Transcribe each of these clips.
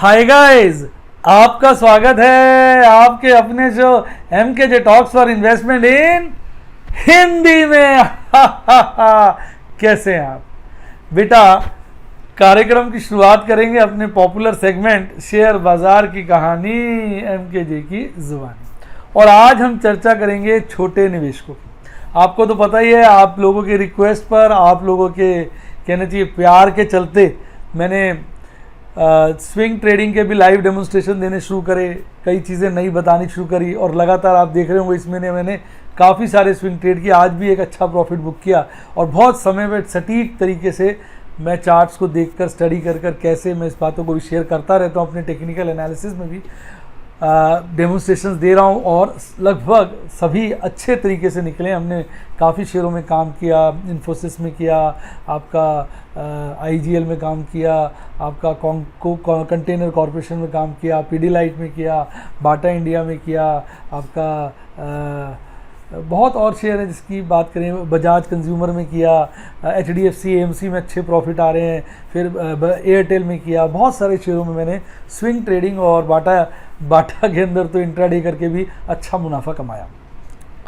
Hi guys, आपका स्वागत है आपके अपने show MKJ talks for investment इन हिंदी में। कैसे हैं आप बेटा? कार्यक्रम की शुरुआत करेंगे अपने पॉपुलर सेगमेंट शेयर बाजार की कहानी MKJ की जुबानी। और आज हम चर्चा करेंगे छोटे निवेशकों की। आपको तो पता ही है, आप लोगों के रिक्वेस्ट पर, आप लोगों के कहना चाहिए प्यार के चलते मैंने स्विंग ट्रेडिंग के भी लाइव डेमोन्स्ट्रेशन देने शुरू करे, कई चीज़ें नई बतानी शुरू करी और लगातार आप देख रहे होंगे इस महीने मैंने काफ़ी सारे स्विंग ट्रेड किए। आज भी एक अच्छा प्रॉफिट बुक किया और बहुत समय में सटीक तरीके से मैं चार्ट्स को देखकर स्टडी कर कैसे मैं इस बातों को भी शेयर करता रहता हूँ अपने टेक्निकल एनालिसिस में भी डेमोन्स्ट्रेशंस दे रहा हूँ और लगभग सभी अच्छे तरीके से निकले। हमने काफ़ी शेयरों में काम किया, इन्फोसिस में किया, आपका IGL में काम किया, आपका कंटेनर कॉरपोरेशन में काम किया, पीडीलाइट में किया, बाटा इंडिया में किया, आपका बहुत और शेयर हैं जिसकी बात करें, बजाज कंज्यूमर में किया, HDFC AMC में अच्छे प्रॉफिट आ रहे हैं, फिर एयरटेल में किया। बहुत सारे शेयरों में मैंने स्विंग ट्रेडिंग और बाटा के अंदर तो इंट्राडे करके भी अच्छा मुनाफा कमाया।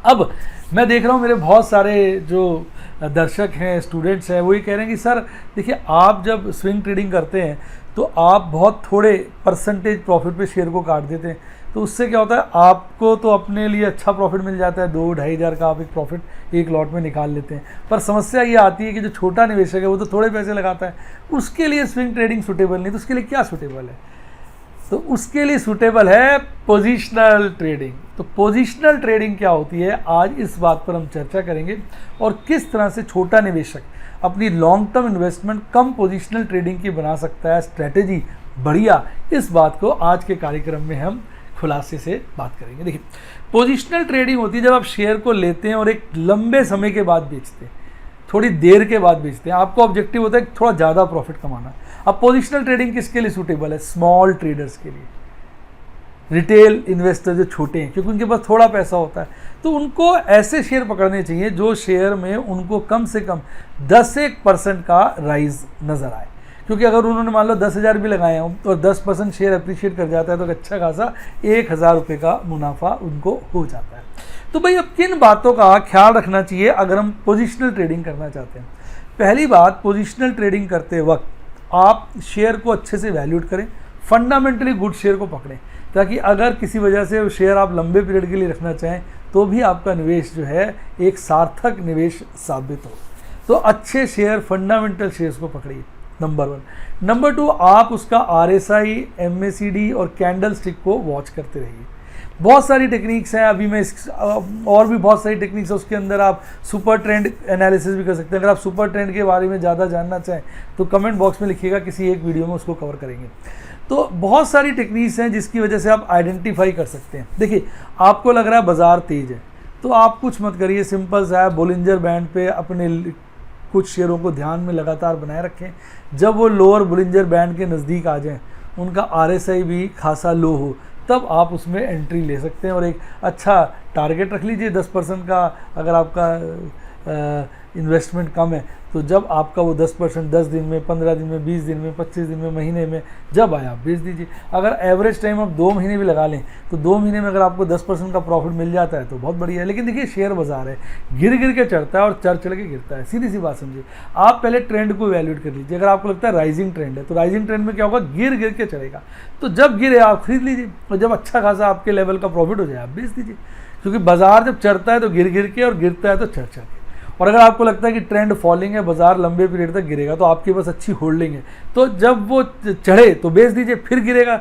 अब मैं देख रहा हूँ मेरे बहुत सारे जो दर्शक हैं, स्टूडेंट्स हैं, वो ये कह रहे हैं कि सर देखिए, आप जब स्विंग ट्रेडिंग करते हैं तो आप बहुत थोड़े परसेंटेज प्रॉफिट पे शेयर को काट देते हैं, तो उससे क्या होता है, आपको तो अपने लिए अच्छा प्रॉफिट मिल जाता है, 2-2.5 हज़ार का आप एक प्रॉफिट एक लॉट में निकाल लेते हैं। पर समस्या ये आती है कि जो छोटा निवेशक है वो तो थोड़े पैसे लगाता है, उसके लिए स्विंग ट्रेडिंग सूटेबल नहीं। तो उसके लिए क्या सूटेबल है? तो उसके लिए सूटेबल है पोजिशनल ट्रेडिंग। तो पोजिशनल ट्रेडिंग क्या होती है, आज इस बात पर हम चर्चा करेंगे और किस तरह से छोटा निवेशक अपनी लॉन्ग टर्म इन्वेस्टमेंट कम पोजिशनल ट्रेडिंग की बना सकता है, स्ट्रेटेजी बढ़िया। इस बात को आज के कार्यक्रम में हम खुलासे से बात करेंगे। देखिए, पोजिशनल ट्रेडिंग होती है जब आप शेयर को लेते हैं और एक लंबे समय के बाद बेचते हैं, थोड़ी देर के बाद बेचते हैं। आपको ऑब्जेक्टिव होता है थोड़ा ज़्यादा प्रॉफिट कमाना। अब पोजिशनल ट्रेडिंग किसके लिए सूटेबल है? स्मॉल ट्रेडर्स के लिए, रिटेल इन्वेस्टर जो छोटे हैं, क्योंकि उनके पास थोड़ा पैसा होता है। तो उनको ऐसे शेयर पकड़ने चाहिए जो शेयर में उनको कम से कम 10% का राइज नज़र आए। क्योंकि अगर उन्होंने मान लो 10,000 भी लगाए हैं और 10% शेयर अप्रिशिएट कर जाता है तो अच्छा खासा 1,000 रुपये का मुनाफा उनको हो जाता है। तो भाई, अब किन बातों का ख्याल रखना चाहिए अगर हम पोजिशनल ट्रेडिंग करना चाहते हैं? पहली बात, पोजिशनल ट्रेडिंग करते वक्त आप शेयर को अच्छे से वैल्यूड करें, फंडामेंटली गुड शेयर को पकड़ें, ताकि अगर किसी वजह से शेयर आप लंबे पीरियड के लिए रखना चाहें तो भी आपका निवेश जो है एक सार्थक निवेश साबित हो। तो अच्छे शेयर, फंडामेंटल शेयर्स को पकड़िए, नंबर 1। नंबर 2, आप उसका RSI, MACD और कैंडल स्टिक को वॉच करते रहिए। बहुत सारी टेक्निक्स हैं, अभी मैं और भी बहुत सारी टेक्निक्स है, उसके अंदर आप सुपर ट्रेंड एनालिसिस भी कर सकते हैं। अगर आप सुपर ट्रेंड के बारे में ज़्यादा जानना चाहें तो कमेंट बॉक्स में लिखिएगा, किसी एक वीडियो में उसको कवर करेंगे। तो बहुत सारी टेक्निक्स हैं जिसकी वजह से आप आइडेंटिफाई कर सकते हैं। देखिए, आपको लग रहा है बाजार तेज है तो आप कुछ मत करिए, सिंपल सा है, बोलिंजर बैंड पे अपने कुछ शेयरों को ध्यान में लगातार बनाए रखें। जब वो लोअर बोलिंजर बैंड के नज़दीक आ जाएं, उनका RSI भी खासा लो हो, तब आप उसमें एंट्री ले सकते हैं और एक अच्छा टारगेट रख लीजिए 10% का। अगर आपका इन्वेस्टमेंट कम है तो जब आपका वो 10% 10 दिन में, 15 दिन में, 20 दिन में, 25 दिन में, महीने में जब आए आप बेच दीजिए। अगर एवरेज टाइम आप 2 महीने भी लगा लें तो 2 महीने में अगर आपको 10% का प्रॉफिट मिल जाता है तो बहुत बढ़िया है। लेकिन देखिए, शेयर बाजार है, गिर गिर के चढ़ता है और चढ़ के गिरता है, सीधी सी बात समझिए। आप पहले ट्रेंड को वैल्यूएट कर लीजिए। अगर आपको लगता है राइजिंग ट्रेंड है तो राइजिंग ट्रेंड में क्या होगा, गिर गिर के चढ़ेगा। तो जब गिरे आप खरीद लीजिए और जब अच्छा खासा आपके लेवल का प्रॉफिट हो जाए आप बेच दीजिए। क्योंकि बाजार जब चढ़ता है तो गिर गिर के और गिरता है तो चढ़ के। और अगर आपको लगता है कि ट्रेंड फॉलिंग है, बाजार लंबे पीरियड तक गिरेगा, तो आपके पास अच्छी होल्डिंग है, तो जब वो चढ़े तो बेच दीजिए, फिर गिरेगा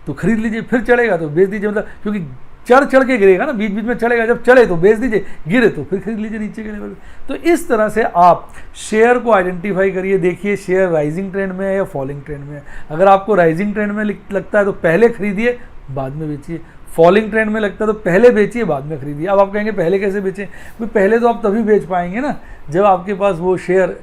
तो खरीद लीजिए, फिर चढ़ेगा तो बेच दीजिए। मतलब क्योंकि चढ़ के गिरेगा ना, बीच बीच में चढ़ेगा, जब चढ़े तो बेच दीजिए, गिरे तो फिर खरीद लीजिए नीचे के लेवल पे। तो इस तरह से आप शेयर को आइडेंटिफाई करिए, देखिए शेयर राइजिंग ट्रेंड में है या फॉलिंग ट्रेंड में है। अगर आपको राइजिंग ट्रेंड में लगता है तो पहले खरीदिए, बाद में बेचिए। फॉलिंग ट्रेंड में लगता है तो पहले बेचिए, बाद में खरीदिए। अब आप कहेंगे पहले कैसे बेचें? पहले तो आप तभी बेच पाएंगे ना जब आपके पास वो शेयर,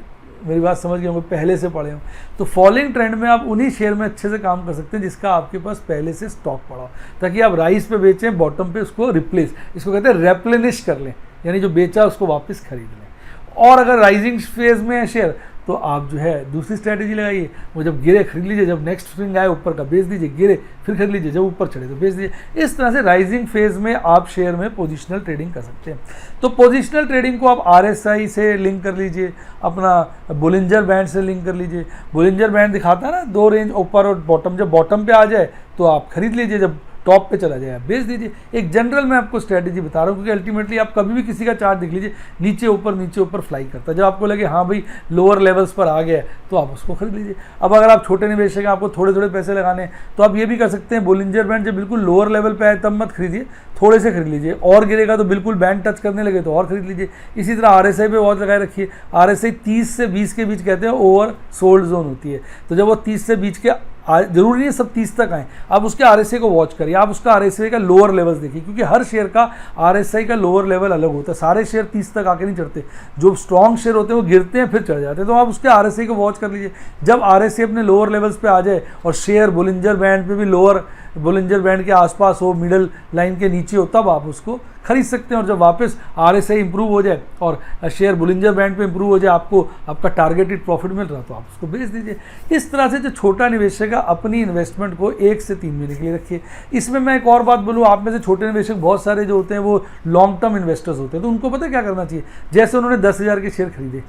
मेरी बात समझ गए होंगे, पहले से पड़े हों। तो फॉलिंग ट्रेंड में आप उन्हीं शेयर में अच्छे से काम कर सकते हैं जिसका आपके पास पहले से स्टॉक पड़ा हो, ताकि आप राइस पे बेचें, बॉटम पे उसको रिप्लेस, इसको कहते हैं रेप्लेनिश कर लें, यानी जो बेचा उसको वापस खरीद लें। और अगर राइजिंग फेज में है शेयर तो आप जो है दूसरी स्ट्रैटेजी लगाइए, वो जब गिरे खरीद लीजिए, जब नेक्स्ट स्विंग आए ऊपर का बेच दीजिए, गिरे फिर खरीद लीजिए, जब ऊपर चढ़े तो बेच दीजिए। इस तरह से राइजिंग फेज में आप शेयर में पोजिशनल ट्रेडिंग कर सकते हैं। तो पोजिशनल ट्रेडिंग को आप RSI से लिंक कर लीजिए, अपना बोलिंजर बैंड से लिंक कर लीजिए। बोलिंजर बैंड दिखाता है ना 2 रेंज ऊपर और बॉटम, जब बॉटम पे आ जाए तो आप खरीद लीजिए, जब टॉप पे चला जाए बेच दीजिए। एक जनरल मैं आपको स्ट्रैटेजी बता रहा हूँ, क्योंकि अल्टीमेटली आप कभी भी किसी का चार्ट देख लीजिए, नीचे ऊपर फ्लाई करता है। जब आपको लगे हाँ भाई लोअर लेवल्स पर आ गया है तो आप उसको खरीद लीजिए। अब अगर आप छोटे निवेशक हैं, आपको थोड़े थोड़े पैसे लगाने हैं, तो आप ये भी कर सकते हैं, बोलिंजर बैंड जब बिल्कुल लोअर लेवल पे आए तब मत खरीदिए, थोड़े से खरीद लीजिए, और गिरेगा तो बिल्कुल बैंड टच करने लगे तो और खरीद लीजिए। इसी तरह RSI पे वॉच लगाए रखिए। RSI 30 से 20 के बीच कहते हैं ओवर सोल्ड जोन होती है, तो जब वो 30 से 20 के जरूरी नहीं है सब 30 तक आए, आप उसके RSI को वॉच करिए, आप उसका RSI का लोअर लेवल्स देखिए, क्योंकि हर शेयर का RSI का लोअर लेवल अलग होता है। सारे शेयर 30 तक आके नहीं चढ़ते, जो स्ट्रॉन्ग शेयर होते हैं वो गिरते हैं फिर चढ़ जाते हैं, तो आप उसके RSI को वॉच कर लीजिए। जब RSI अपने लोअर लेवल्स पे आ जाए और शेयर बोलिंजर बैंड पे भी लोअर बोलिंजर बैंड के आसपास हो, मिडल लाइन के नीचे हो, तब आप उसको खरीद सकते हैं। और जब वापस RSI इंप्रूव हो जाए और शेयर बोलिंजर बैंड पे इंप्रूव हो जाए, आपको आपका टारगेटेड प्रॉफिट मिल रहा तो आप उसको बेच दीजिए। इस तरह से जो छोटा निवेशक है अपनी इन्वेस्टमेंट को 1 से 3 महीने के लिए रखिए। इसमें मैं एक और बात बोलूँ, आप में से छोटे निवेशक बहुत सारे जो होते हैं वो लॉन्ग टर्म इन्वेस्टर्स होते हैं, तो उनको पता क्या करना चाहिए, जैसे उन्होंने 10,000 के शेयर खरीदे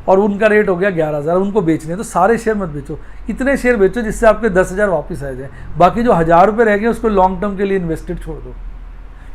और उनका रेट हो गया 11,000, उनको बेचने, तो सारे शेयर मत बेचो, इतने शेयर बेचो जिससे आपके 10,000 वापस आ जाए, बाकी जो 1,000 रुपये रह गए उसको लॉन्ग टर्म के लिए इन्वेस्टेड छोड़ दो।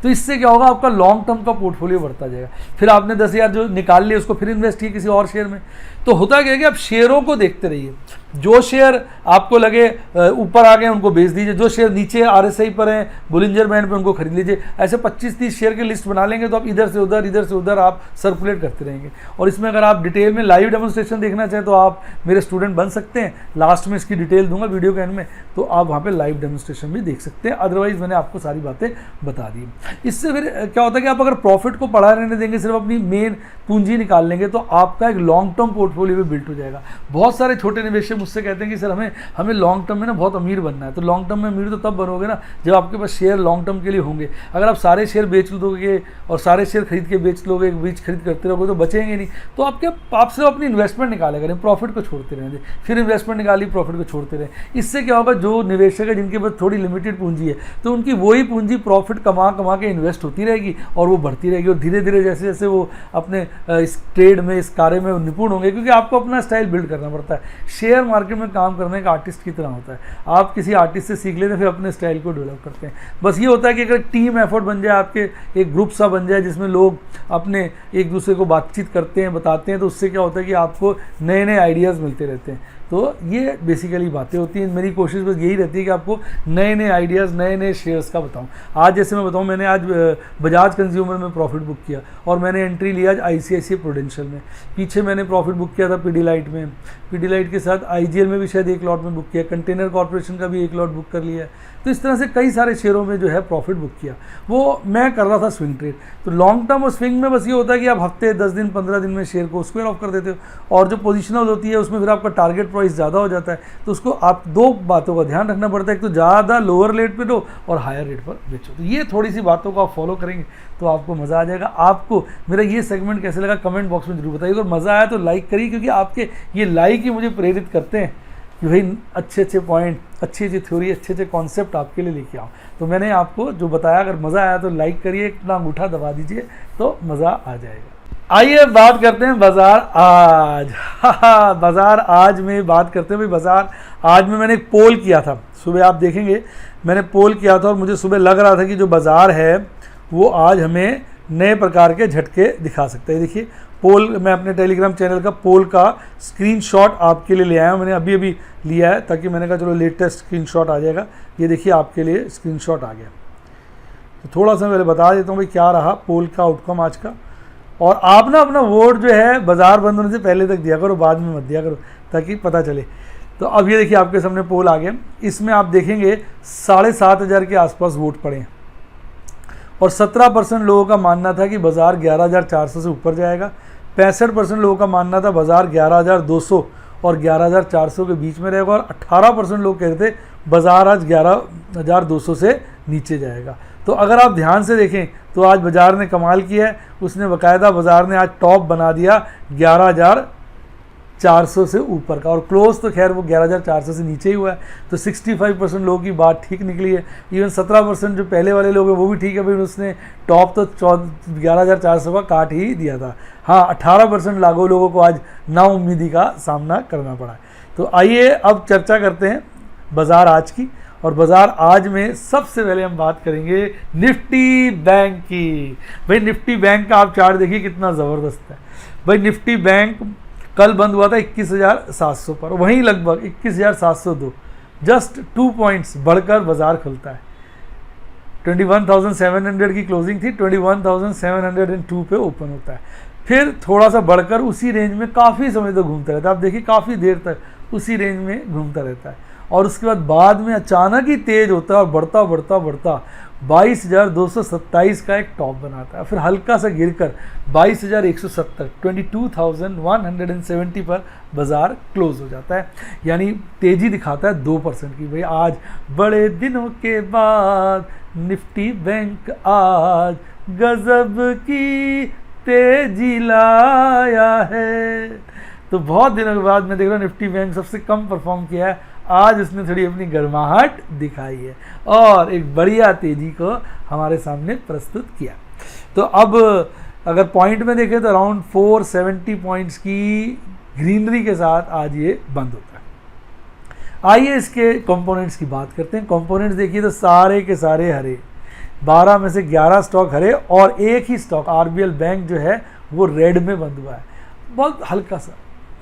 तो इससे क्या होगा, आपका लॉन्ग टर्म का पोर्टफोलियो बढ़ता जाएगा। फिर आपने 10,000 जो निकाल लिए उसको फिर इन्वेस्ट किए किसी और शेयर में। तो होता क्या है कि आप शेयरों को देखते रहिए, जो शेयर आपको लगे ऊपर आ गए उनको बेच दीजिए, जो शेयर नीचे RSI पर हैं बोलिंजर बैंड पे उनको खरीद लीजिए। ऐसे 25-30 शेयर की लिस्ट बना लेंगे तो आप इधर से उधर आप सर्कुलेट करते रहेंगे। और इसमें अगर आप डिटेल में लाइव डेमोन्स्ट्रेशन देखना चाहें तो आप मेरे स्टूडेंट बन सकते हैं, लास्ट में इसकी डिटेल दूंगा वीडियो के एंड में, तो आप वहाँ पर लाइव डेमोन्स्ट्रेशन भी देख सकते हैं। अदरवाइज मैंने आपको सारी बातें बता दी। इससे फिर क्या होता है कि आप अगर प्रॉफिट को पड़ा रहने देंगे, सिर्फ अपनी मेन पूंजी निकाल लेंगे, तो आपका एक लॉन्ग टर्म पोर्टफोलियो भी बिल्ट हो जाएगा। बहुत सारे छोटे निवेशक मुझसे कहते हैं कि सर हमें लॉन्ग टर्म में ना बहुत अमीर बनना है। तो लॉन्ग टर्म में अमीर तो तब बनोगे ना जब आपके पास शेयर लॉन्ग टर्म के लिए होंगे। अगर आप सारे शेयर बेच दोगे और सारे शेयर खरीद के बेच लोगे, बीच खरीद करते रहोगे तो बचेंगे नहीं। तो आप सिर्फ अपनी इन्वेस्टमेंट निकाले करें, प्रॉफिट को छोड़ते रहें, फिर इन्वेस्टमेंट निकाली प्रॉफिट को छोड़ते रहें। इससे क्या होगा, जो निवेशक है जिनके पास थोड़ी लिमिटेड पूंजी है तो उनकी वही पूंजी प्रॉफिट कमा के इन्वेस्ट होती रहेगी और वो बढ़ती रहेगी। और धीरे धीरे जैसे जैसे वो अपने इस ट्रेड में, इस कार्य में निपुण होंगे, क्योंकि आपको अपना स्टाइल बिल्ड करना पड़ता है। शेयर मार्केट में काम करने का आर्टिस्ट की तरह होता है, आप किसी आर्टिस्ट से सीख लेते हैं फिर अपने स्टाइल को डेवलप करते हैं। बस ये होता है कि अगर टीम एफर्ट बन जाए, आपके एक ग्रुप सा बन जाए जिसमें लोग अपने एक दूसरे को बातचीत करते हैं, बताते हैं, तो उससे क्या होता है कि आपको नए नए आइडियाज़ मिलते रहते हैं। तो ये बेसिकली बातें होती हैं। मेरी कोशिश बस यही रहती है कि आपको नए नए आइडियाज़, नए नए शेयर्स का बताऊं। आज जैसे मैं बताऊं, मैंने आज बजाज कंज्यूमर में प्रॉफिट बुक किया और मैंने एंट्री लिया आज ICICI प्रूडेंशियल में। पीछे मैंने प्रॉफिट बुक किया था पीडीलाइट में, पीडीलाइट के साथ IGL में भी शायद 1 लॉट में बुक किया, कंटेनर कॉर्पोरेशन का भी 1 लॉट बुक कर लिया है। तो इस तरह से कई सारे शेयरों में जो है प्रॉफिट बुक किया। वो मैं कर रहा था स्विंग ट्रेड। तो लॉन्ग टर्म और स्विंग में बस ये होता है कि आप हफ्ते, 10 दिन, 15 दिन में शेयर को स्क्वायर ऑफ कर देते हो, और जो पोजिशनल होती है उसमें फिर आपका टारगेट प्राइस ज़्यादा हो जाता है। तो उसको आप 2 बातों का ध्यान रखना पड़ता है, एक तो ज़्यादा लोअर रेट पे लो और हायर रेट पर बेचो। तो ये थोड़ी सी बातों को आप फॉलो करेंगे तो आपको मज़ा आ जाएगा। आपको मेरा ये सेगमेंट कैसे लगा कमेंट बॉक्स में जरूर बताइए। अगर मज़ा आया तो लाइक करिए, क्योंकि आपके ये लाइक ही मुझे प्रेरित करते हैं कि भाई अच्छे अच्छे पॉइंट, अच्छी अच्छी थ्योरी, अच्छे अच्छे कॉन्सेप्ट आपके लिए लेके आओ। तो मैंने आपको जो बताया, अगर मज़ा आया तो लाइक करिए, अपना अंगूठा दबा दीजिए तो मज़ा आ जाएगा। आइए बात करते हैं बाज़ार आज। बाज़ार आज में बात करते हैं भाई। बाज़ार आज में मैंने एक पोल किया था सुबह, आप देखेंगे मैंने पोल किया था और मुझे सुबह लग रहा था कि जो बाज़ार है वो आज हमें नए प्रकार के झटके दिखा सकता है। देखिए पोल, मैं अपने टेलीग्राम चैनल का पोल का स्क्रीनशॉट आपके लिए ले आया हूँ। मैंने अभी अभी लिया है ताकि मैंने कहा चलो लेटेस्ट स्क्रीनशॉट आ जाएगा। ये देखिए आपके लिए स्क्रीनशॉट आ गया। तो थोड़ा सा पहले बता देता हूँ भाई क्या रहा पोल का आउटकम आज का। और आप ना अपना वोट जो है बाज़ार बंद होने से पहले तक दिया करो, बाद में मत दिया करो ताकि पता चले। तो अब ये देखिए आपके सामने पोल आ गया। इसमें आप देखेंगे 7,500 के आसपास वोट पड़े हैं और 17% लोगों का मानना था कि बाज़ार 11,400 से ऊपर जाएगा। 65% लोगों का मानना था बाज़ार 11,200 और 11,400 के बीच में रहेगा और 18% लोग कह रहे थे बाज़ार आज 11,200 से नीचे जाएगा। तो अगर आप ध्यान से देखें तो आज बाज़ार ने कमाल किया है, उसने बाकायदा बाज़ार ने आज टॉप बना दिया 400 से ऊपर का, और क्लोज तो खैर वो 11,400 से नीचे ही हुआ है, तो 65% लोगों की बात ठीक निकली है। इवन 17% जो पहले वाले लोग हैं वो भी ठीक है भाई, उसने टॉप तो 11,400 का काट ही दिया था। हाँ, 18% लागू लोगों को आज नाउम्मीदी का सामना करना पड़ा। तो आइए अब चर्चा करते हैं बाज़ार आज की, और बाज़ार आज में सबसे पहले हम बात करेंगे निफ्टी बैंक की। भाई निफ्टी बैंक का आप चार्ट देखिए कितना ज़बरदस्त है। भाई निफ्टी बैंक कल बंद हुआ था 21,700 पर, वहीं लगभग 21,702, जस्ट 2 पॉइंट्स बढ़कर बाजार खुलता है। 21,700 की क्लोजिंग थी, 21,702 पे ओपन होता है, फिर थोड़ा सा बढ़कर उसी रेंज में काफ़ी समय तक घूमता रहता है। आप देखिए काफ़ी देर तक उसी रेंज में घूमता रहता है, और उसके बाद में अचानक ही तेज होता है और बढ़ता बढ़ता बढ़ता 22,227 का एक टॉप बनाता है, फिर हल्का सा गिरकर 22,170 22,170 पर बाजार क्लोज हो जाता है, यानी तेजी दिखाता है 2% की। भाई आज बड़े दिनों के बाद निफ्टी बैंक आज गजब की तेजी लाया है। तो बहुत दिनों के बाद मैं देख रहा हूँ निफ्टी बैंक सबसे कम परफॉर्म किया है, आज उसने थोड़ी अपनी गर्माहट दिखाई है और एक बढ़िया तेजी को हमारे सामने प्रस्तुत किया। तो अब अगर पॉइंट में देखें तो अराउंड 470 पॉइंट्स की ग्रीनरी के साथ आज ये बंद होता है। आइए इसके कंपोनेंट्स की बात करते हैं। कंपोनेंट्स देखिए तो सारे के सारे हरे, 12 में से 11 स्टॉक हरे, और एक ही स्टॉक आरबीएल बैंक जो है वो रेड में बंद हुआ है, बहुत हल्का सा,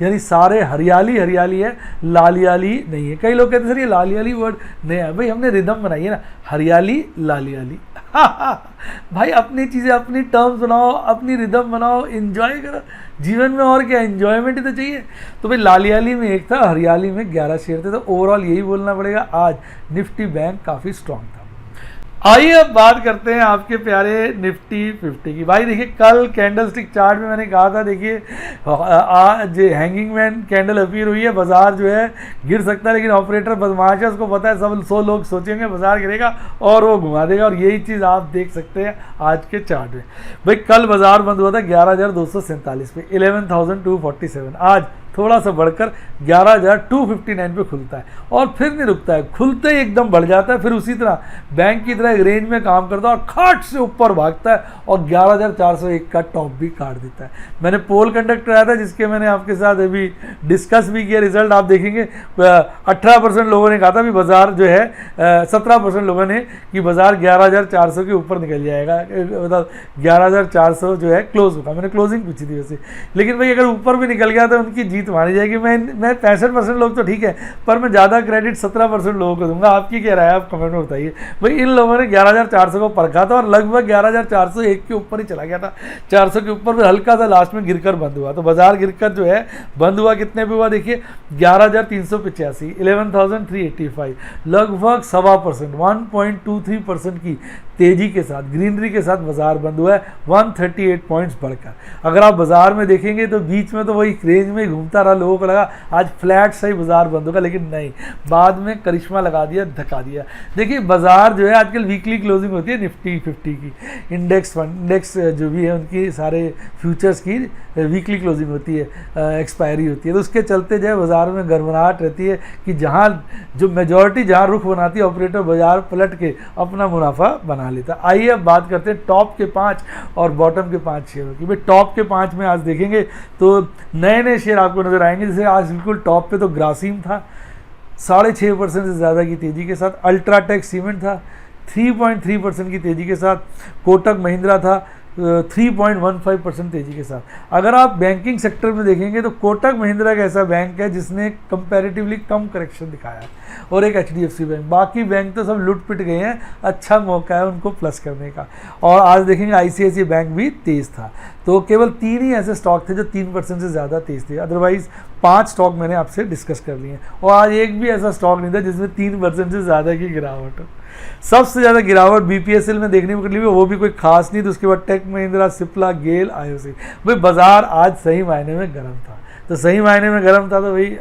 यानी सारे हरियाली हरियाली है, लालियाली नहीं है। कई लोग कहते हैं सर ये लालियाली वर्ड नया है, भाई हमने रिदम बनाई है ना, हरियाली लालियाली भाई अपनी चीज़ें अपनी टर्म्स बनाओ, अपनी रिदम बनाओ, एंजॉय करो जीवन में, और क्या एंजॉयमेंट ही तो चाहिए। तो भाई लालियाली में एक था, हरियाली में 11 शेयर थे, तो ओवरऑल यही बोलना पड़ेगा आज निफ्टी बैंक काफ़ी स्ट्रांग था। आइए अब बात करते हैं आपके प्यारे निफ्टी 50 की। भाई देखिए कल कैंडल स्टिक चार्ट में मैंने कहा था, देखिए आज हैंगिंग मैन कैंडल अपीयर हुई है, बाजार जो है गिर सकता है, लेकिन ऑपरेटर बदमाश है, उसको पता है सब 100 लोग सोचेंगे बाजार गिरेगा और वो घुमा देगा, और यही चीज़ आप देख सकते हैं आज के चार्ट में। भाई कल बाजार बंद हुआ था 11,247 पे, 11,247, आज थोड़ा सा बढ़कर 11,259 पे खुलता है, और फिर नहीं रुकता है, खुलते ही एकदम बढ़ जाता है, फिर उसी तरह बैंक की तरह एक रेंज में काम करता है और खाट से ऊपर भागता है और 11,401 का टॉप भी काट देता है। मैंने पोल कंडक्ट कराया था जिसके मैंने आपके साथ अभी डिस्कस भी किया, रिजल्ट आप देखेंगे 18% लोगों ने कहा था भी बाजार जो है 17% लोगों ने कि बाजार 11,400 के ऊपर निकल जाएगा, मतलब 11,400 जो है क्लोज होगा। मैंने क्लोजिंग पूछी थी वैसे, लेकिन भाई अगर ऊपर भी निकल गया तो उनकी जीत मानी जाएगी। मैं 65% लोग तो ठीक है, पर मैं ज़्यादा क्रेडिट 17% लोगों को दूंगा। आपकी क्या राय है, आप कमेंट में बताइए। भाई इन लोगों ने 11,400 को परखा था और लगभग 11,401 के ऊपर ही चला गया था, 400 के ऊपर, फिर हल्का सा लास्ट में गिरकर बंद हुआ। तो बाजार गिरकर जो है बंद हुआ कितने पे हुआ, देखिए 11,385, 11,385, लगभग 1.25%, 1.23% की तेजी के साथ, ग्रीनरी के साथ बाजार बंद हुआ है, 138 पॉइंट्स बढ़कर। अगर आप बाजार में देखेंगे तो बीच में तो वही रेंज में घूमता रहा, लोगों को लगा आज फ्लैट सही बाजार बंद होगा, लेकिन नहीं, बाद में करिश्मा लगा दिया, धक्का दिया। देखिए बाजार जो है आजकल वीकली क्लोजिंग होती है निफ्टी 50 की, इंडेक्स फंड इंडेक्स जो भी है उनकी सारे फ्यूचर्स की वीकली क्लोजिंग होती है, एक्सपायरी होती है, तो उसके चलते जो है बाजार में गड़बड़ाहट रहती है कि जहाँ जो मेजॉरिटी जहाँ रुख बनाती है ऑपरेटर बाजार पलट के अपना मुनाफा बना लेता है। आइए अब बात करते हैं टॉप के 5 और बॉटम के 5 शेयरों की। भाई टॉप के 5 में आज देखेंगे तो नए नए शेयर आपको नजर आएंगे, जैसे आज बिल्कुल टॉप पे तो ग्रासिम था 6.5% से ज़्यादा की तेज़ी के साथ, अल्ट्राटेक सीमेंट था 3.3% की तेज़ी के साथ, कोटक महिंद्रा था 3.15% तेज़ी के साथ। अगर आप बैंकिंग सेक्टर में देखेंगे तो कोटक महिंद्रा एक ऐसा बैंक है जिसने कंपैरेटिवली कम करेक्शन दिखाया है, और एक HDFC बैंक, बाकी बैंक तो सब लुट पिट गए हैं, अच्छा मौका है उनको प्लस करने का। और आज देखेंगे ICICI बैंक भी तेज़ था। तो केवल 3 ही ऐसे स्टॉक थे जो 3% से ज़्यादा तेज़ थे, अदरवाइज़ 5 स्टॉक मैंने आपसे डिस्कस कर लिए हैं, और आज एक भी ऐसा स्टॉक नहीं था जिसमें 3% से ज़्यादा की गिरावट हो। सबसे ज़्यादा गिरावट BPSL में देखने को मिली, वो भी कोई खास नहीं, तो उसके बाद टेक महिंद्रा, सिप्ला, गेल, IOC। भाई बाजार आज सही मायने में गर्म था, तो सही मायने में गर्म था तो भाई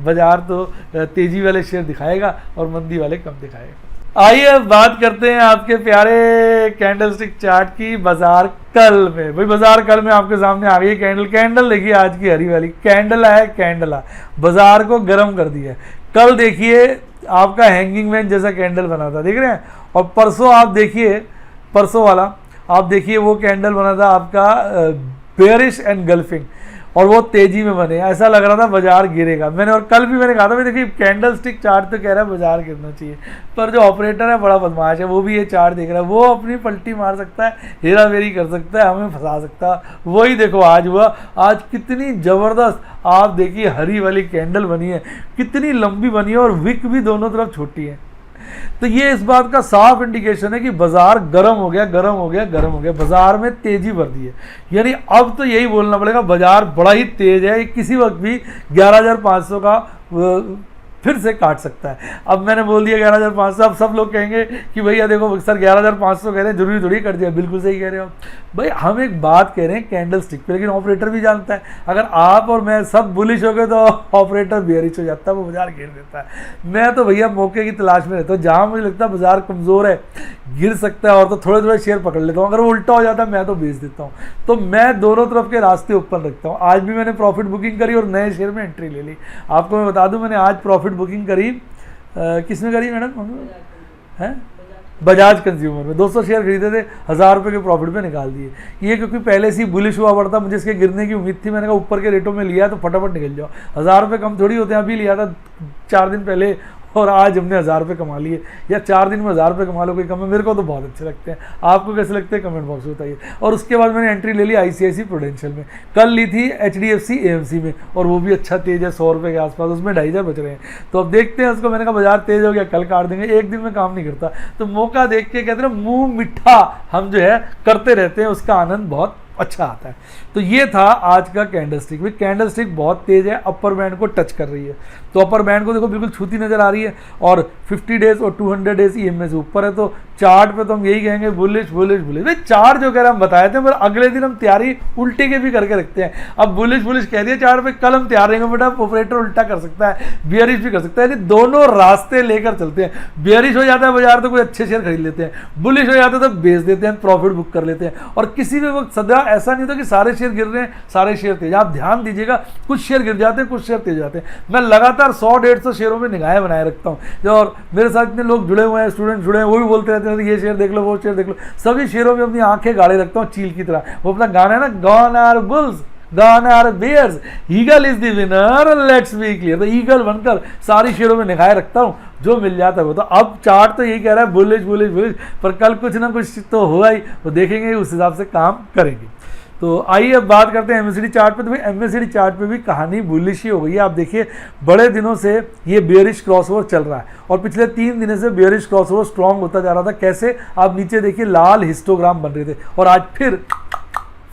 बाजार तो तेज़ी वाले शेयर दिखाएगा और मंदी वाले कम दिखाएगा। आइए अब बात करते हैं आपके प्यारे कैंडलस्टिक चार्ट की। बाजार कल में, भाई बाजार कल में आपके सामने आ गई है कैंडल। कैंडल देखिए आज की हरी वाली कैंडल है, कैंडल है, बाजार को गर्म कर दिया है। कल देखिए आपका हैंगिंग मैन जैसा कैंडल बना था, देख रहे हैं। और परसों आप देखिए, परसों वाला आप देखिए वो कैंडल बना था आपका बेयरिश एंड गल्फिंग, और वो तेजी में बने, ऐसा लग रहा था बाजार गिरेगा। मैंने और कल भी मैंने कहा था भाई देखिए कैंडल स्टिक चार्ट तो कह रहा है बाजार गिरना चाहिए, पर जो ऑपरेटर है बड़ा बदमाश है, वो भी ये चार्ट देख रहा है, वो अपनी पलटी मार सकता है, हेरा फेरी कर सकता है, हमें फंसा सकता है। वही देखो आज हुआ। आज कितनी ज़बरदस्त आप देखिए हरी वाली कैंडल बनी है, कितनी लंबी बनी है, और विक भी दोनों तरफ छोटी है। तो ये इस बात का साफ इंडिकेशन है कि बाजार गर्म हो गया, गर्म हो गया, गर्म हो गया, बाजार में तेजी बढ़ दी है। यानी अब तो यही बोलना पड़ेगा बाजार बड़ा ही तेज है, किसी वक्त भी 11,500 का फिर से काट सकता है। अब मैंने बोल दिया 11,500, अब सब लोग कहेंगे कि भैया देखो सर 11,500 कह रहे हैं, जरूरी थोड़ी कट जाए। बिल्कुल सही कह रहे हो भाई, हम एक बात कह रहे हैं कैंडल स्टिक पे, लेकिन ऑपरेटर भी जानता है अगर आप और मैं सब बुलिश हो गए तो ऑपरेटर बेयरिश हो जाता है, वो बाजार गिर देता है। मैं तो भैया मौके की तलाश में रहता हूँ, जहाँ मुझे लगता है बाजार कमज़ोर है, गिर सकता है, और तो थोड़े थोड़े शेयर पकड़ लेता हूँ। अगर वो उल्टा हो जाता है मैं तो बेच देता हूँ। तो मैं दोनों तरफ के रास्ते ओपन रखता हूँ। आज भी मैंने प्रॉफिट बुकिंग करी और नए शेयर में एंट्री ले ली। आपको मैं बता दूँ, मैंने आज प्रॉफिट बुकिंग करी किस में करी मैडम? हैं बजाज कंज्यूमर में 200 शेयर खरीदे थे, 1,000 रुपये के प्रॉफिट पे निकाल दिए। ये क्योंकि पहले से ही बुलिश हुआ पड़ता, मुझे इसके गिरने की उम्मीद थी। मैंने कहा ऊपर के रेटों में लिया तो फटाफट निकल जाओ, 1,000 रुपये कम थोड़ी होते हैं। अभी लिया था 4 दिन पहले और आज हमने 1,000 रुपये कमा लिए। या 4 दिन में 1,000 रुपये कमा लो कोई कम है, मेरे को तो बहुत अच्छे लगते हैं। आपको कैसे लगते हैं कमेंट बॉक्स में बताइए। और उसके बाद मैंने एंट्री ले ली ICICI प्रूडेंशियल में, कल ली थी HDFC AMC में, और वो भी अच्छा तेज है 100 रुपये के आसपास, उसमें 2,500 बच रहे हैं। तो अब देखते हैं उसको। मैंने कहा बाजार तेज हो गया, कल काट देंगे, एक दिन में काम नहीं करता। तो मौका देख के कहते हैं मुँह मिठा हम जो है करते रहते हैं, उसका आनंद बहुत अच्छा आता है। तो ये था आज का कैंडलस्टिक। भाई कैंडलस्टिक बहुत तेज है, अपर बैंड को टच कर रही है। तो अपर बैंड को देखो बिल्कुल छूती नजर आ रही है, और 50 डेज और 200 डेज EMA से ऊपर है। तो चार्ट पे तो हम यही कहेंगे बुलिश बुलिश बुलिश। भाई चार्ट जो कह रहे हम बताए थे, पर अगले दिन हम तैयारी उल्टे के भी करके रखते हैं। अब बुलिश बुलिश कह दिया चार्ट पे, कल हम तैयार रहेंगे बेटा, ऑपरेटर उल्टा कर सकता है, बियरिश भी कर सकता है। यानी दोनों रास्ते लेकर चलते हैं। बियरिश हो जाता है बाजार तो कोई अच्छे शेयर खरीद लेते हैं, बुलिश हो जाता है तो बेच देते हैं, प्रॉफिट बुक कर लेते हैं। और किसी भी वक्त सदा ऐसा नहीं होता कि सारे शेयर गिर रहे हैं, सारे शेयर तेज। आप ध्यान दीजिएगा, कुछ शेयर गिर जाते हैं, कुछ शेयर तेज जाते हैं। मैं लगातार 100-150 शेयरों में निगाहें बनाए रखता हूँ। और मेरे साथ इतने लोग जुड़े हुए हैं, स्टूडेंट जुड़े हैं, वो भी बोलते रहते हैं ये शेयर देख लो, वो शेयर देख लो। सभी शेयरों में अपनी आंखें गाड़े रखता हूँ चील की तरह। वो अपना गाना है ना, gone are bulls gone are bears, eagle is the winner, let's be clear. तो ईगल बनकर सारी शेयरों में निगाहें रखता हूँ, जो मिल जाता है वो। तो अब चार्ट तो यही कह रहा है बुलिश बुलिश बुलिश, पर कल कुछ ना कुछ तो होगा ही, वो देखेंगे उस हिसाब से काम करेंगे। तो आइए अब बात करते हैं MACD चार्ट पे। तो भाई MACD चार्ट पे भी कहानी बुलिश ही हो गई है। आप देखिए बड़े दिनों से ये बेयरिश क्रॉसओवर चल रहा है, और पिछले 3 दिनों से बेयरिश क्रॉसओवर स्ट्रांग होता जा रहा था। कैसे? आप नीचे देखिए लाल हिस्टोग्राम बन रहे थे, और आज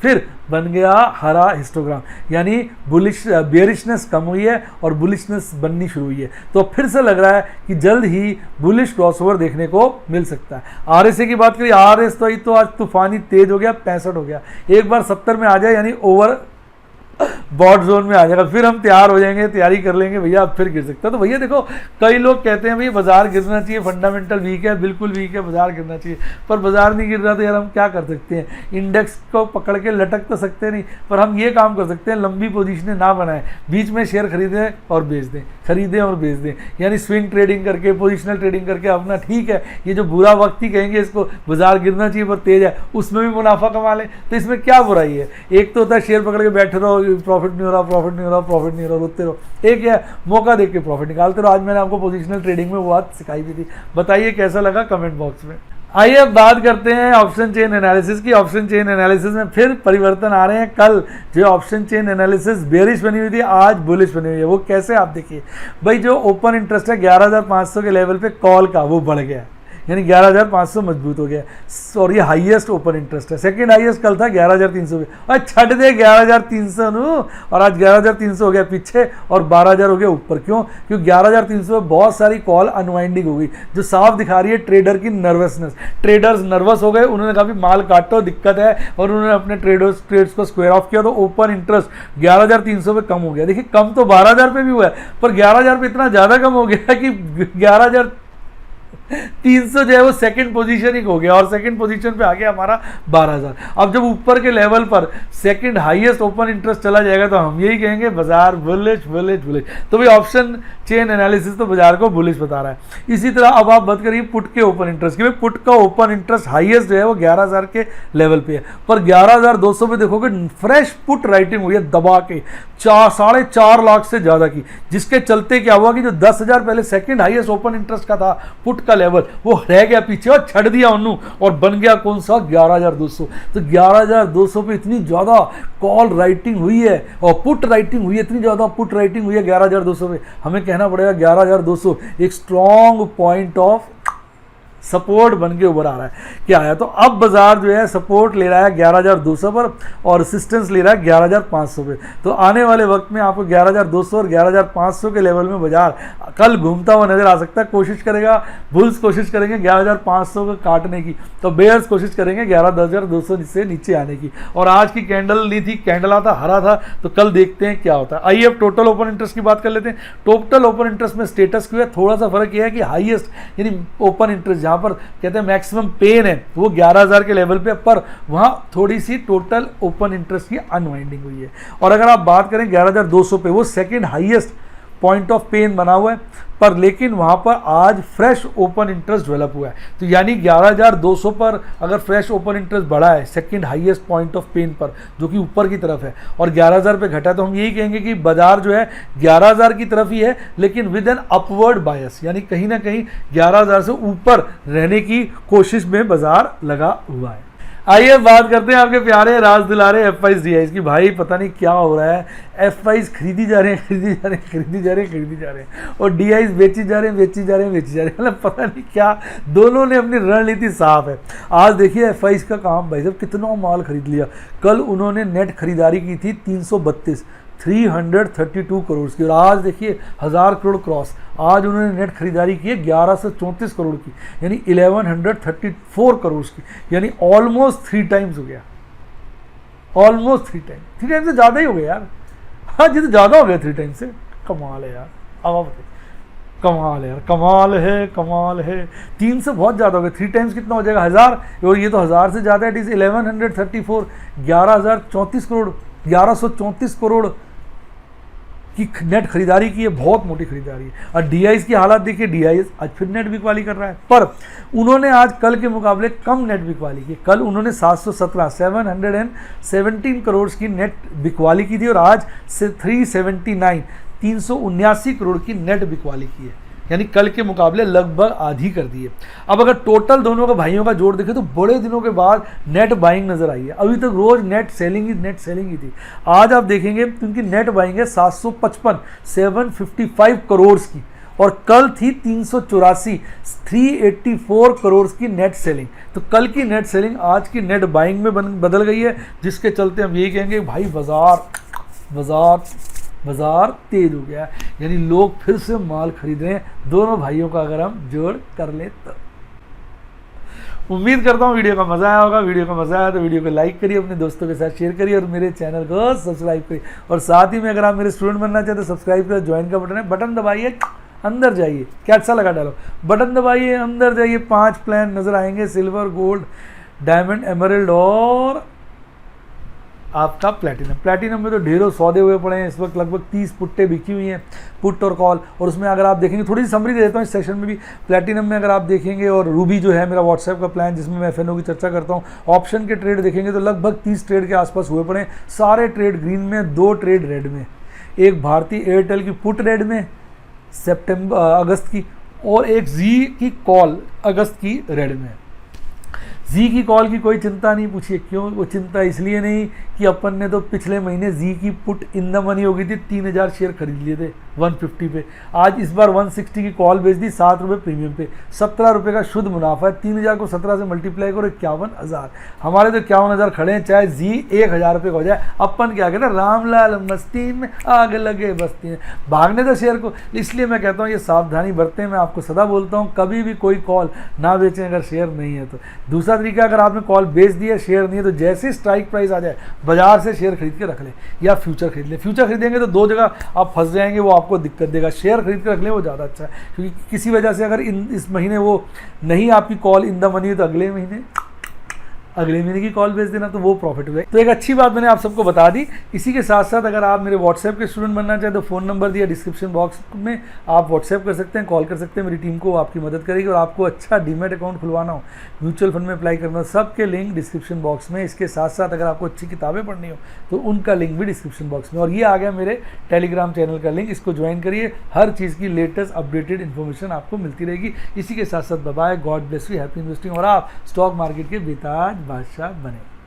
फिर बन गया हरा हिस्टोग्राम। यानी बुलिश बेयरिशनेस कम हुई है और बुलिशनेस बननी शुरू हुई है। तो फिर से लग रहा है कि जल्द ही बुलिश क्रॉसओवर देखने को मिल सकता है। RSI की बात करिए, RSI तो आज तूफानी तेज हो गया, 65 हो गया। एक बार 70 में आ जाए यानी ओवर बॉट जोन में आ जाएगा, फिर हम तैयार हो जाएंगे, तैयारी कर लेंगे भैया अब फिर गिर सकता है। तो भैया देखो कई लोग कहते हैं भैया बाजार गिरना चाहिए, फंडामेंटल वीक है, बिल्कुल वीक है, बाजार गिरना चाहिए। पर बाजार नहीं गिर रहा तो यार हम क्या कर सकते हैं? इंडेक्स को पकड़ के लटक तो सकते नहीं, पर हम ये काम कर सकते हैं लंबी पोजीशनें ना बनाएं, बीच में शेयर खरीदें और बेच दें, खरीदें और बेच दें। यानी स्विंग ट्रेडिंग करके, पोजिशनल ट्रेडिंग करके अपना, ठीक है ये जो बुरा वक्त ही कहेंगे इसको, बाजार गिरना चाहिए पर तेज है, उसमें भी मुनाफा कमा लें। तो इसमें क्या बुराई है? एक तो होता है शेयर पकड़ के बैठे रहो, प्रॉफिट नहीं हो रहा, प्रॉफिट नहीं हो रहा, प्रॉफिट नहीं हो रहा, रोते रहो। एक है मौका देख के प्रॉफिट निकालते रहो। आज मैंने आपको पोजिशनल ट्रेडिंग में वो बात सिखाई भी थी। बताइए कैसा लगा कमेंट बॉक्स में। आइए अब बात करते हैं ऑप्शन चेन एनालिसिस की। ऑप्शन चेन एनालिसिस में फिर परिवर्तन आ रहे हैं। कल जो ऑप्शन चेन एनालिसिस बेयरिश बनी हुई थी, आज बुलिश बनी हुई है। वो कैसे? आप देखिए भाई, जो ओपन इंटरेस्ट है 11,500 के लेवल पे कॉल का, वो बढ़ गया, यानी 11,500 मजबूत हो गया, और ये हाईएस्ट ओपन इंटरेस्ट है। सेकंड हाईएस्ट कल था 11,300 पे, और छट दे 11,300 नू, और आज 11,300 हो गया पीछे और 12,000 हो गया ऊपर। क्यों? क्योंकि 11,300 में बहुत सारी कॉल अनवाइंडिंग हो गई, जो साफ दिखा रही है ट्रेडर की नर्वसनेस। ट्रेडर्स नर्वस हो गए, उन्होंने कहा भी माल काटो, दिक्कत है, और उन्होंने अपने ट्रेड्स को स्क्वायर ऑफ किया। तो ओपन इंटरेस्ट 11,300 पे कम हो गया। देखिए कम तो 12,000 पे भी हुआ है, पर 11,000 पे इतना ज़्यादा कम हो गया कि 11,000 300 जो है वो सेकंड पोजीशन हो गया और सेकंड पोजीशन पे आ गया हमारा 12,000। अब जब ऊपर के लेवल पर सेकंड हाईएस्ट ओपन इंटरेस्ट चला जाएगा तो हम यही कहेंगे बाजार बुलिश बुलिश बुलिश। तो भाई ऑप्शन चेन एनालिसिस तो बाजार को बुलिश बता रहा है। इसी तरह अब आप बात करिए पुट के ओपन इंटरेस्ट की। भाई पुट का ओपन इंटरेस्ट हाईएस्ट जो है वो 11,000 के लेवल पे है, पर 11,200 पे देखोगे फ्रेश पुट राइटिंग हुई है दबा के 4.5 लाख से ज्यादा की, जिसके चलते क्या हुआ कि जो 10,000 पहले सेकंड हाईएस्ट ओपन इंटरेस्ट का था पुट का लेवल वो रह गया पीछे और छड़ दिया उन्होंने और बन गया कौन सा 11,200। तो 11,200 पे इतनी ज्यादा कॉल राइटिंग हुई है और पुट राइटिंग हुई है, इतनी ज्यादा पुट राइटिंग हुई है 11,200 पे, हमें कहना पड़ेगा 11,200 एक स्ट्रॉन्ग पॉइंट ऑफ सपोर्ट बन के उभर आ रहा है। क्या है तो अब बाजार जो है सपोर्ट ले रहा है 11,200 पर और रेसिस्टेंस ले रहा है 11,500 पे। तो आने वाले वक्त में आपको 11,200 और 11,500 के लेवल में बाजार कल घूमता हुआ नजर आ सकता है। कोशिश करेगा बुल्स कोशिश करेंगे 11,500 को काटने की, तो बेयर्स कोशिश करेंगे 11,200 से नीचे आने की। और आज की कैंडल नहीं थी, कैंडल आता हरा था, तो कल देखते हैं क्या होता है। आइए अब टोटल ओपन इंटरेस्ट की बात कर लेते हैं। टोटल ओपन इंटरेस्ट में स्टेटस क्यू है, थोड़ा सा फर्क यह है कि हाईएस्ट यानी ओपन इंटरेस्ट जहां पर कहते हैं मैक्सिमम पेन है वो 11,000 के लेवल पे, पर वहां थोड़ी सी टोटल ओपन इंटरेस्ट की अनवाइंडिंग हुई है। और अगर आप बात करें 11,200 पे वो second highest point of pain बना हुआ है, पर लेकिन वहां पर आज फ्रेश ओपन इंटरेस्ट डेवलप हुआ है। तो यानी 11,200 पर अगर फ्रेश ओपन इंटरेस्ट बढ़ा है second highest point of pain पर जो कि ऊपर की तरफ है और 11,000 पे घटा, तो हम यही कहेंगे कि बाजार जो है 11,000 की तरफ ही है, लेकिन विद एन अपवर्ड बायस, यानी कहीं ना कहीं 11,000 से ऊपर रहने की कोशिश में बाजार लगा हुआ है। आइए बात करते हैं आपके प्यारे राज दुलारे एफआईज डीआईज की। भाई पता नहीं क्या हो रहा है, एफआईज खरीदी जा रहे हैं, खरीदी जा रहे हैं, खरीदी जा रहे हैं, खरीदी जा रहे हैं, और डीआईज बेची जा रहे हैं, बेची जा रहे हैं, बेची जा रहे हैं। मतलब पता नहीं क्या, दोनों ने अपनी रणनीति साफ है। आज देखिए एफआईज का काम, भाई साहब कितना माल खरीद लिया। कल उन्होंने नेट खरीदारी की थी 332 करोड़ की, और आज देखिए 1000 करोड़ क्रॉस। आज उन्होंने नेट खरीदारी की है 1134 करोड़ की, यानी 1134 करोड़ की, यानी ऑलमोस्ट 3 टाइम्स हो गया, ऑलमोस्ट 3 टाइम से ज़्यादा ही हो गया यार। हाँ जी, तो ज़्यादा हो गया 3 टाइम से। कमाल है यार, अब आप कमाल है यार, कमाल है, कमाल है। 3 से बहुत ज़्यादा हो गया, 3 टाइम्स कितना हो जाएगा 1000, और ये तो 1000 से ज़्यादा है। इट इज़ 1134, 11,034 करोड़, 1134 करोड़ की नेट खरीदारी की है, बहुत मोटी खरीदारी है। और डीआईज की हालत देखिए, डीआईज आज फिर नेट बिकवाली कर रहा है, पर उन्होंने आज कल के मुकाबले कम नेट बिकवाली की। कल उन्होंने 717 करोड़ की नेट बिकवाली की थी और आज से 379 करोड़ की नेट बिकवाली की है, यानी कल के मुकाबले लगभग आधी कर दी है। अब अगर टोटल दोनों का भाइयों का जोड़ देखें तो बड़े दिनों के बाद नेट बाइंग नजर आई है। अभी तक रोज नेट सेलिंग ही थी। आज आप देखेंगे तो उनकी नेट बाइंग है 755 करोड़ की, और कल थी 384 करोड़ की नेट सेलिंग। तो कल की नेट सेलिंग आज की नेट बाइंग में बदल गई है, जिसके चलते हम यही कहेंगे भाई बाजार तेज हो गया है, यानी लोग फिर से माल खरीद रहे हैं। दोनों भाइयों का अगर हम जोड़ कर ले तो उम्मीद करता हूँ वीडियो का मजा आया होगा। वीडियो का मजा आया तो वीडियो को लाइक करिए, अपने दोस्तों के साथ शेयर करिए और मेरे चैनल को सब्सक्राइब करिए। और साथ ही में अगर आप मेरे स्टूडेंट बनना चाहते तो सब्सक्राइब कर, ज्वाइन का बटन है, बटन दबाइए, अंदर जाइए। क्या अच्छा लगा डालो, बटन दबाइए, अंदर जाइए। 5 प्लान नजर आएंगे, सिल्वर, गोल्ड, डायमंड, एमरल्ड और आपका प्लैटिनम में तो ढेरों सौदे हुए पड़े हैं। इस वक्त लगभग 30 पुट्टे बिकी हुई हैं, पुट और कॉल। और उसमें अगर आप देखेंगे, थोड़ी सी समरी दे देता हूँ इस सेशन में भी। प्लैटिनम में अगर आप देखेंगे, और रूबी जो है मेरा व्हाट्सएप का प्लान जिसमें मैं एफएनओ की चर्चा करता हूँ, ऑप्शन के ट्रेड देखेंगे तो लगभग 30 ट्रेड के आसपास हुए पड़े हैं। सारे ट्रेड ग्रीन में, 2 ट्रेड रेड में, एक भारतीय एयरटेल की पुट रेड में अगस्त की, और एक जी की कॉल अगस्त की रेड में। जी की कॉल की कोई चिंता नहीं, पूछिए क्यों। वो चिंता इसलिए नहीं कि अपन ने तो पिछले महीने जी की पुट इन द मनी हो गई थी, 3000 शेयर खरीद लिए थे 150 पे। आज इस बार 160 की कॉल बेच दी, 7 रुपये प्रीमियम पे, 17 रुपये का शुद्ध मुनाफा है। 3000 को 17 से मल्टीप्लाई करो, 51,000। हमारे तो 51,000 खड़े हैं, चाहे जी 1000 रुपये का हो जाए। अपन क्या कहते हैं, रामलाल मस्ती में आग लगे बस्ती में, भागने दो शेयर को। इसलिए मैं कहता हूँ ये सावधानी बरतें। मैं आपको सदा बोलता हूँ कभी भी कोई कॉल ना बेचें अगर शेयर नहीं है तो। दूसरा तरीका, अगर आपने कॉल बेच दिया, शेयर नहीं है, तो जैसे स्ट्राइक प्राइस आ जाए बाजार से शेयर खरीद के रख ले या फ्यूचर खरीद ले। फ्यूचर खरीदेंगे तो दो जगह आप फंस जाएंगे, वो आपको दिक्कत देगा। शेयर खरीद के रख ले, वो ज़्यादा अच्छा है, क्योंकि किसी वजह से अगर इस महीने वो नहीं आपकी कॉल इन द मनी है, तो अगले महीने की कॉल भेज देना, तो वो प्रॉफिट हुआ। तो एक अच्छी बात मैंने आप सबको बता दी। इसी के साथ साथ अगर आप मेरे व्हाट्सएप के स्टूडेंट बनना चाहें तो फ़ोन नंबर दिया डिस्क्रिप्शन बॉक्स में, आप व्हाट्सएप कर सकते हैं, कॉल कर सकते हैं, मेरी टीम को आपकी मदद करेगी। और आपको अच्छा डीमैट अकाउंट खुलवाना हो, म्यूचुअल फंड में अप्लाई करना हो, सबके लिंक डिस्क्रिप्शन बॉक्स में। इसके साथ साथ अगर आपको अच्छी किताबें पढ़नी हो तो उनका लिंक भी डिस्क्रिप्शन बॉक्स में। और ये आ गया मेरे टेलीग्राम चैनल का लिंक, इसको ज्वाइन करिए, हर चीज़ की लेटेस्ट अपडेटेड इन्फॉर्मेशन आपको मिलती रहेगी। इसी के साथ साथ bye, God bless you, happy investing, और आप स्टॉक मार्केट के बेताज बादशाह बने।